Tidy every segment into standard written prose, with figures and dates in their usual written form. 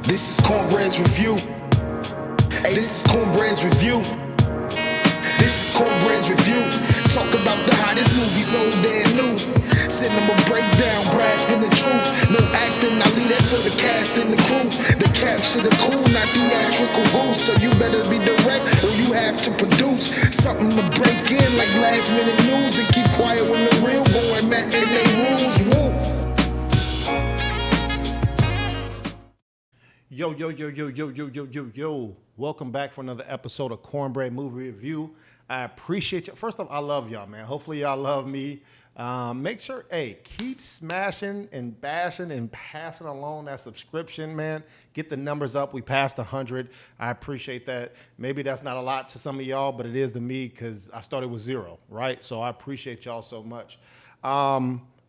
This is Cornbread's review. Hey, this is Cornbread's review. This is Cornbread's review. Talk about the hottest movies, old and new. Cinema breakdown, grasping the truth. No acting, I leave that for the cast and the crew. The capture the cool, not theatrical goose. So you better be direct or you have to produce something to break in like last minute news and keep quiet when the real boy Matt and they rules. Woo. Yo. Welcome back for another episode of Cornbread Movie Review. I appreciate you. First off, I love y'all, man. Hopefully y'all love me. Make sure, keep smashing and bashing and passing along that subscription, man. Get the numbers up. We passed 100. I appreciate that. Maybe that's not a lot to some of y'all, but it is to me because I started with 0, right? So I appreciate y'all so much.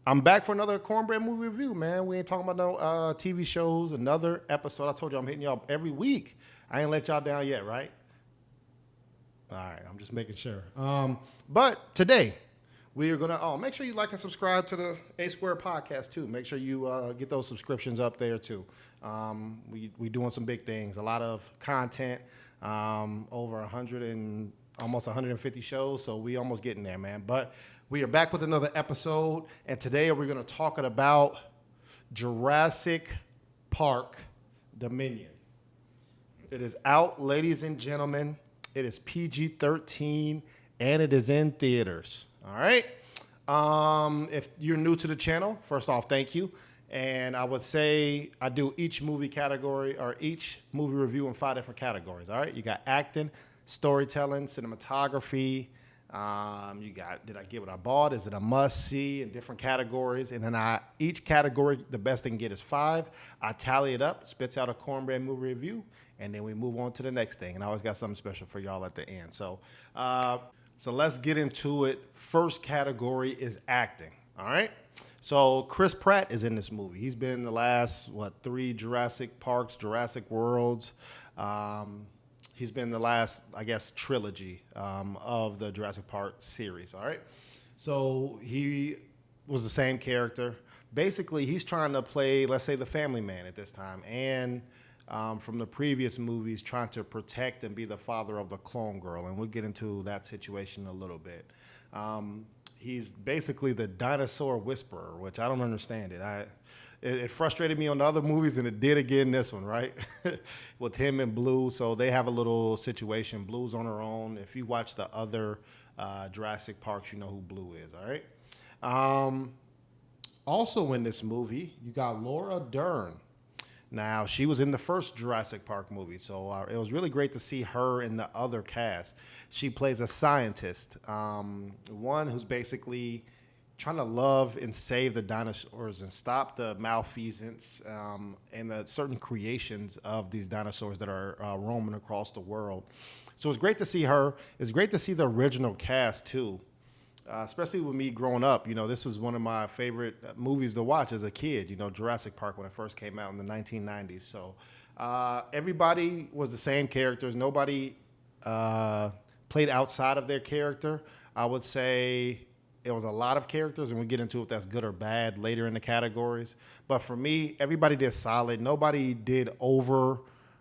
I'm back for another Cornbread Movie Review, man. We ain't talking about no TV shows, another episode. I told you I'm hitting y'all every week. I ain't let y'all down yet, right? All right, I'm just making sure. But today, we are going to, make sure you like and subscribe to the A Square podcast, too. Make sure you get those subscriptions up there, too. We doing some big things, a lot of content, over 100 and almost 150 shows, so we almost getting there, man. But we are back with another episode, and today we're going to talk about Jurassic Park Dominion. It is out, ladies and gentlemen. It is PG-13, and it is in theaters. All right? If you're new to the channel, first off, thank you. And I would say I do each movie category or each movie review in 5 different categories. All right? You got acting, storytelling, cinematography. You got, did I get what I bought? Is it a must-see in different categories? And then each category, the best they can get is 5. I tally it up, spits out a Cornbread movie review, and then we move on to the next thing. And I always got something special for y'all at the end. So let's get into it. First category is acting, all right? So Chris Pratt is in this movie. He's been in the last, 3 Jurassic Parks, Jurassic Worlds. He's been the last, I guess, trilogy of the Jurassic Park series, all right? So he was the same character. Basically, he's trying to play, let's say, the family man at this time. And from the previous movies, trying to protect and be the father of the clone girl. And we'll get into that situation a little bit. He's basically the dinosaur whisperer, which I don't understand it. It frustrated me on the other movies, and it did again this one, right? With him and Blue. So they have a little situation. Blue's on her own. If you watch the other Jurassic Parks, you know who Blue is, all right? Also in this movie, you got Laura Dern. Now, she was in the first Jurassic Park movie, so it was really great to see her in the other cast. She plays a scientist, one who's basically trying to love and save the dinosaurs and stop the malfeasance and the certain creations of these dinosaurs that are roaming across the world. So it's great to see her. It's great to see the original cast, too, especially with me growing up. You know, this was one of my favorite movies to watch as a kid, you know, Jurassic Park when it first came out in the 1990s. So everybody was the same characters. Nobody played outside of their character. I would say it was a lot of characters, and we get into if that's good or bad later in the categories. But for me, everybody did solid. Nobody didn't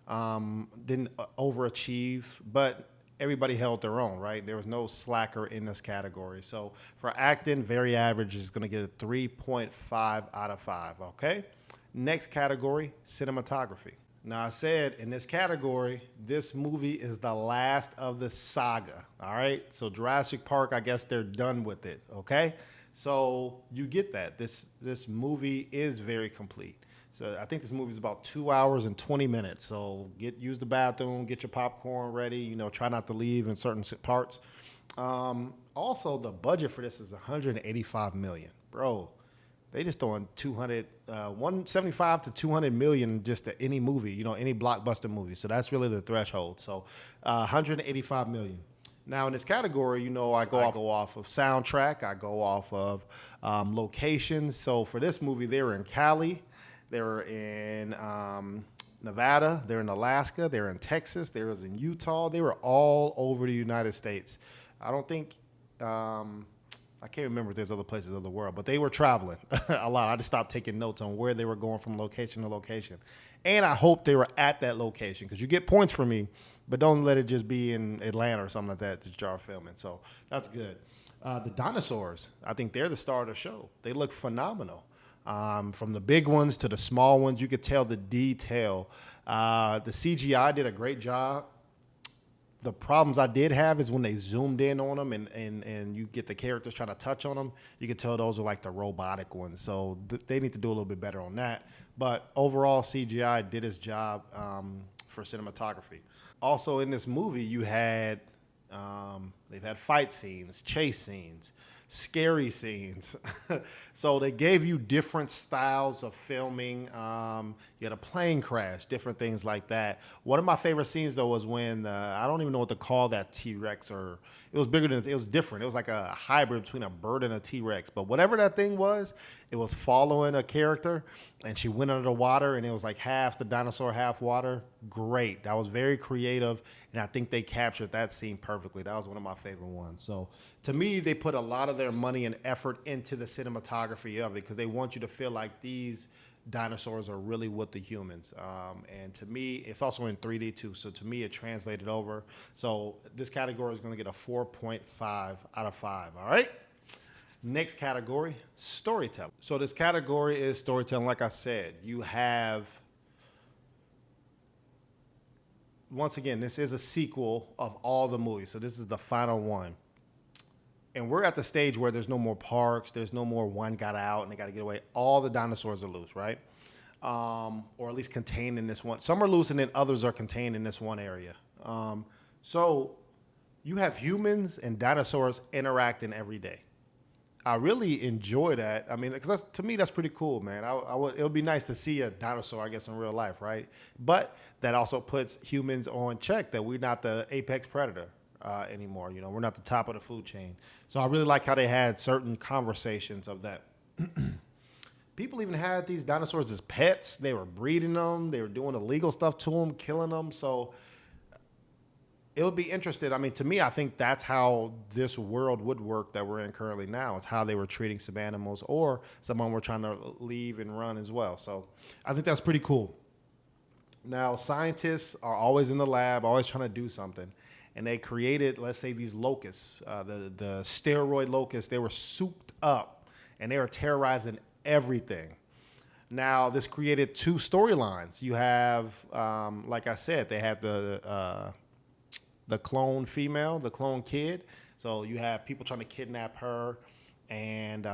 overachieve, but everybody held their own, right? There was no slacker in this category. So for acting, very average is going to get a 3.5 out of 5, okay? Next category, cinematography. Now, I said in this category, this movie is the last of the saga, all right? So Jurassic Park, I guess they're done with it, okay? So you get that. This movie is very complete. So I think this movie is about 2 hours and 20 minutes. So use the bathroom, get your popcorn ready, you know, try not to leave in certain parts. Also, the budget for this is $185 million. Bro, they just throwing 175 to 200 million just to any movie, you know, any blockbuster movie. So that's really the threshold. So 185 million. Now in this category, you know, I go off of soundtrack. I go off of locations. So for this movie, they were in Cali. They were in Nevada. They're in Alaska. They're in Texas. They was in Utah. They were all over the United States. I don't think... I can't remember if there's other places of the world, but they were traveling a lot. I just stopped taking notes on where they were going from location to location. And I hope they were at that location because you get points for me, but don't let it just be in Atlanta or something like that to jar filming. So that's good. The Dinosaurs, I think they're the star of the show. They look phenomenal. From the big ones to the small ones, you could tell the detail. The CGI did a great job. The problems I did have is when they zoomed in on them and you get the characters trying to touch on them, you could tell those are like the robotic ones. So they need to do a little bit better on that. But overall, CGI did its job for cinematography. Also in this movie, you had they've had fight scenes, chase scenes, scary scenes. So they gave you different styles of filming. You had a plane crash, different things like that. One of my favorite scenes though was when I don't even know what to call that T-Rex, or it was bigger than, it was different. It was like a hybrid between a bird and a T-Rex. But whatever that thing was, it was following a character, and she went under the water, and it was like half the dinosaur, half water. Great. That was very creative, and I think they captured that scene perfectly. That was one of my favorite ones. So to me, they put a lot of their money and effort into the cinematography of it because they want you to feel like these dinosaurs are really with the humans. And to me, it's also in 3D too. So to me, it translated over. So this category is going to get a 4.5 out of 5. All right. Next category, storytelling. So this category is storytelling. Like I said, you have, once again, this is a sequel of all the movies. So this is the final one. And we're at the stage where there's no more parks. There's no more one got out and they got to get away. All the dinosaurs are loose, right? Or at least contained in this one. Some are loose and then others are contained in this one area. So you have humans and dinosaurs interacting every day. I really enjoy that. I mean, because to me, that's pretty cool, man. It would be nice to see a dinosaur, I guess, in real life, right? But that also puts humans on check that we're not the apex predator anymore. You know, we're not the top of the food chain. So I really like how they had certain conversations of that. People even had these dinosaurs as pets. They were breeding them. They were doing illegal stuff to them, killing them. So it would be interesting. I mean, to me, I think that's how this world would work that we're in currently now, is how they were treating some animals, or someone were trying to leave and run as well. So I think that's pretty cool. Now, scientists are always in the lab, always trying to do something. And they created, let's say, these locusts, the steroid locusts. They were souped up, and they were terrorizing everything. Now, this created two storylines. You have, like I said, they had the clone female, the clone kid. So you have people trying to kidnap her and,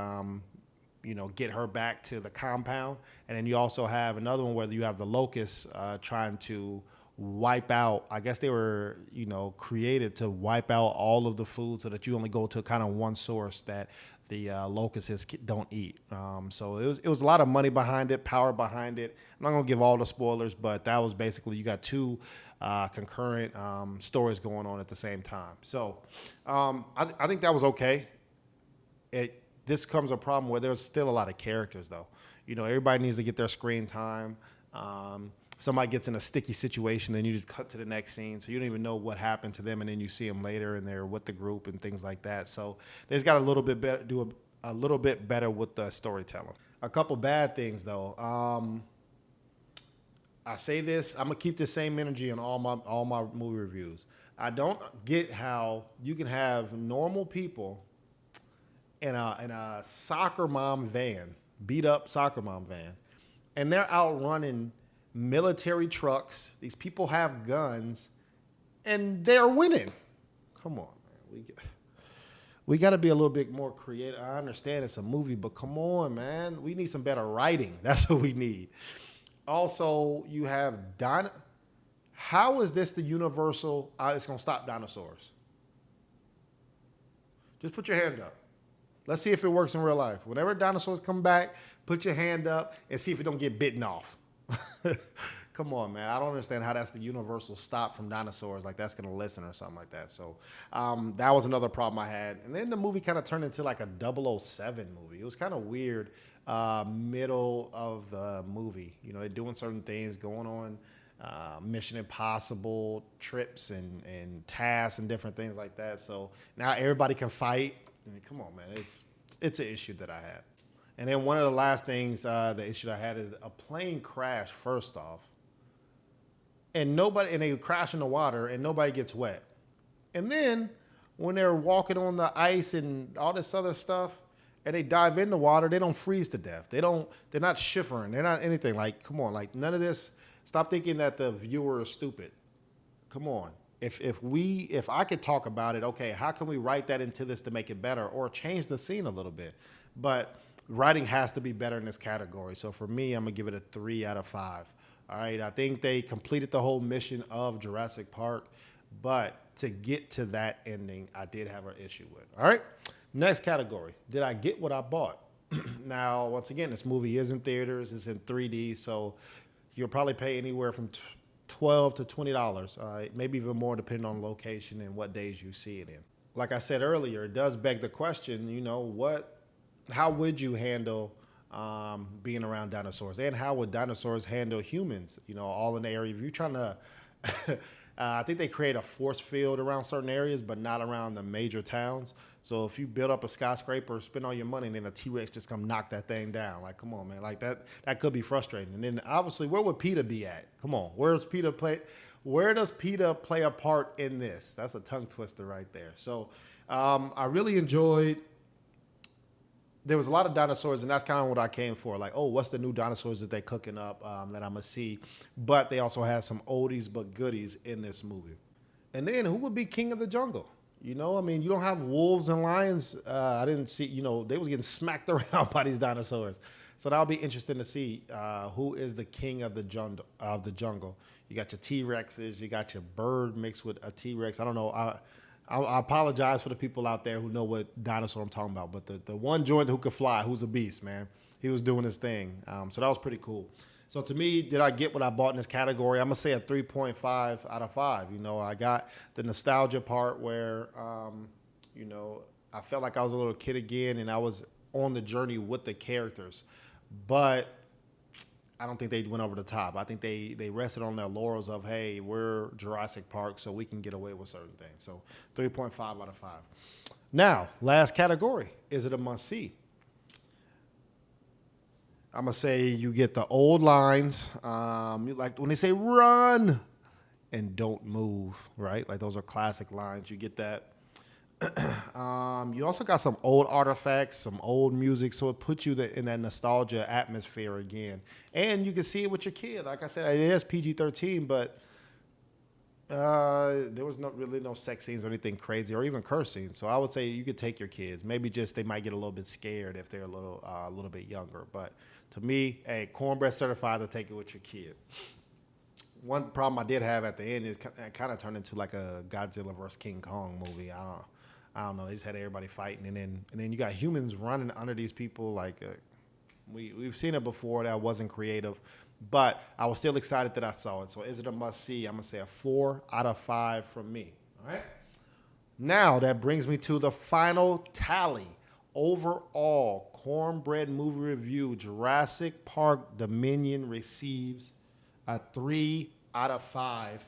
get her back to the compound. And then you also have another one where you have the locusts trying to wipe out. I guess they were, created to wipe out all of the food so that you only go to kind of one source that the locusts don't eat. So it was a lot of money behind it, power behind it. I'm not going to give all the spoilers, but that was basically, you got two concurrent stories going on at the same time. So I think that was okay. This comes a problem where there's still a lot of characters, though. Everybody needs to get their screen time. Somebody gets in a sticky situation, then you just cut to the next scene. So you don't even know what happened to them, and then you see them later, and they're with the group and things like that. So they've got a little bit better, do a little bit better with the storytelling. A couple bad things, though. I say this, I'm gonna keep the same energy in all my movie reviews. I don't get how you can have normal people in a soccer mom van, beat up soccer mom van, and they're out running military trucks. These people have guns, and they're winning. Come on, man. We got to be a little bit more creative. I understand it's a movie, but come on, man. We need some better writing. That's what we need. Also, you have How is this the universal? It's gonna stop dinosaurs. Just put your hand up. Let's see if it works in real life. Whenever dinosaurs come back, put your hand up and see if it don't get bitten off. Come on, man. I don't understand how that's the universal stop from dinosaurs. Like that's going to listen or something like that. So that was another problem I had. And then the movie kind of turned into like a 007 movie. It was kind of weird middle of the movie. They're doing certain things, going on Mission Impossible trips and tasks and different things like that. So now everybody can fight. I mean, come on, man. it's an issue that I had. And then one of the last things, the issue I had is a plane crash. First off, and they crash in the water, and nobody gets wet. And then when they're walking on the ice and all this other stuff, and they dive in the water, they don't freeze to death. They're not shivering. They're not anything. Like, come on, like none of this. Stop thinking that the viewer is stupid. Come on. If I could talk about it, okay, how can we write that into this to make it better or change the scene a little bit? But writing has to be better in this category. So for me, I'm gonna give it a 3 out of 5. All right. I think they completed the whole mission of Jurassic Park, but to get to that ending, I did have an issue with. All right. Next category. Did I get what I bought? Now, once again, this movie is in theaters. It's in 3D, so you'll probably pay anywhere from $12 to $20. All right, maybe even more depending on location and what days you see it in. Like I said earlier, it does beg the question. How would you handle being around dinosaurs, and how would dinosaurs handle humans? All in the area. If you're trying to I think they create a force field around certain areas, but not around the major towns. So if you build up a skyscraper, spend all your money, and then a T-Rex just come knock that thing down, like, come on, man, like that could be frustrating. And then obviously, where would PETA be at? Come on, where does PETA play a part in this? That's a tongue twister right there. So I really enjoyed. There was a lot of dinosaurs, and that's kind of what I came for. Like, oh, what's the new dinosaurs that they're cooking up that I'm going to see? But they also have some oldies but goodies in this movie. And then who would be king of the jungle? You don't have wolves and lions. I didn't see, they was getting smacked around by these dinosaurs. So that'll be interesting to see who is the king of the jungle. You got your T-Rexes. You got your bird mixed with a T-Rex. I don't know. I apologize for the people out there who know what dinosaur I'm talking about, but the one joint who could fly, who's a beast, man. He was doing his thing. So that was pretty cool. So to me, did I get what I bought in this category? I'm going to say a 3.5 out of 5. I got the nostalgia part where, I felt like I was a little kid again, and I was on the journey with the characters. But I don't think they went over the top. I think they rested on their laurels of, hey, we're Jurassic Park, so we can get away with certain things. So 3.5 out of 5. Now, last category. Is it a must-see? I'm going to say you get the old lines. Like when they say run and don't move, right? Like those are classic lines. You get that. You also got some old artifacts, some old music, so it puts you in that nostalgia atmosphere again. And you can see it with your kid. Like I said, it is PG-13, but there was no sex scenes or anything crazy or even curse scenes. So I would say you could take your kids. Maybe just they might get a little bit scared if they're a little bit younger. But to me, hey, Cornbread certified to take it with your kid. One problem I did have at the end is it kind of turned into like a Godzilla vs. King Kong movie. I don't know. They just had everybody fighting, and then you got humans running under these people. Like we've seen it before. That wasn't creative, but I was still excited that I saw it. So is it a must see? I'm gonna say a 4 out of 5 from me. All right. Now that brings me to the final tally. Overall, Cornbread movie review: Jurassic Park Dominion receives a 3 out of 5.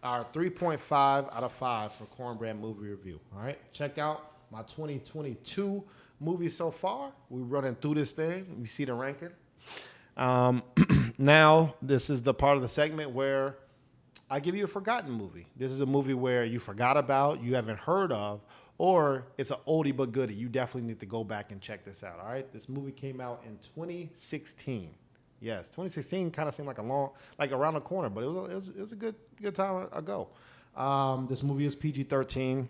Our 3.5 out of 5 for Cornbread movie review. All right, check out my 2022 movies so far. We're running through this thing. We see the ranking. Now, this is the part of the segment where I give you a forgotten movie. This is a movie where you forgot about, you haven't heard of, or it's an oldie but goodie. You definitely need to go back and check this out. All right, this movie came out in 2016. Yes, 2016 kind of seemed like around the corner, but it was a good time ago. This movie is PG-13.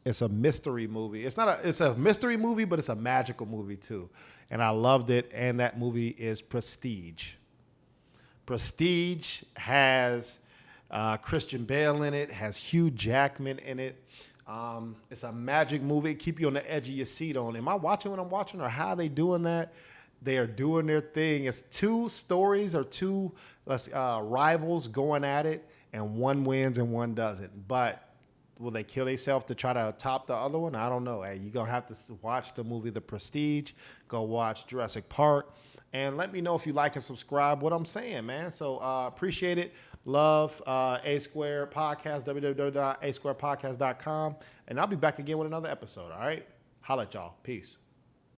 It's a mystery movie. It's a mystery movie, but it's a magical movie too, and I loved it. And that movie is Prestige. Prestige has Christian Bale in it. Has Hugh Jackman in it. It's a magic movie. Keep you on the edge of your seat on. Am I watching what I'm watching, or how are they doing that? They are doing their thing. It's two stories or two rivals going at it, and one wins and one doesn't. But will they kill themselves to try to top the other one? I don't know. Hey, you're going to have to watch the movie The Prestige. Go watch Jurassic Park. And let me know if you like and subscribe what I'm saying, man. So appreciate it. Love A Square Podcast, www.asquarepodcast.com. And I'll be back again with another episode, all right? Holla at y'all. Peace.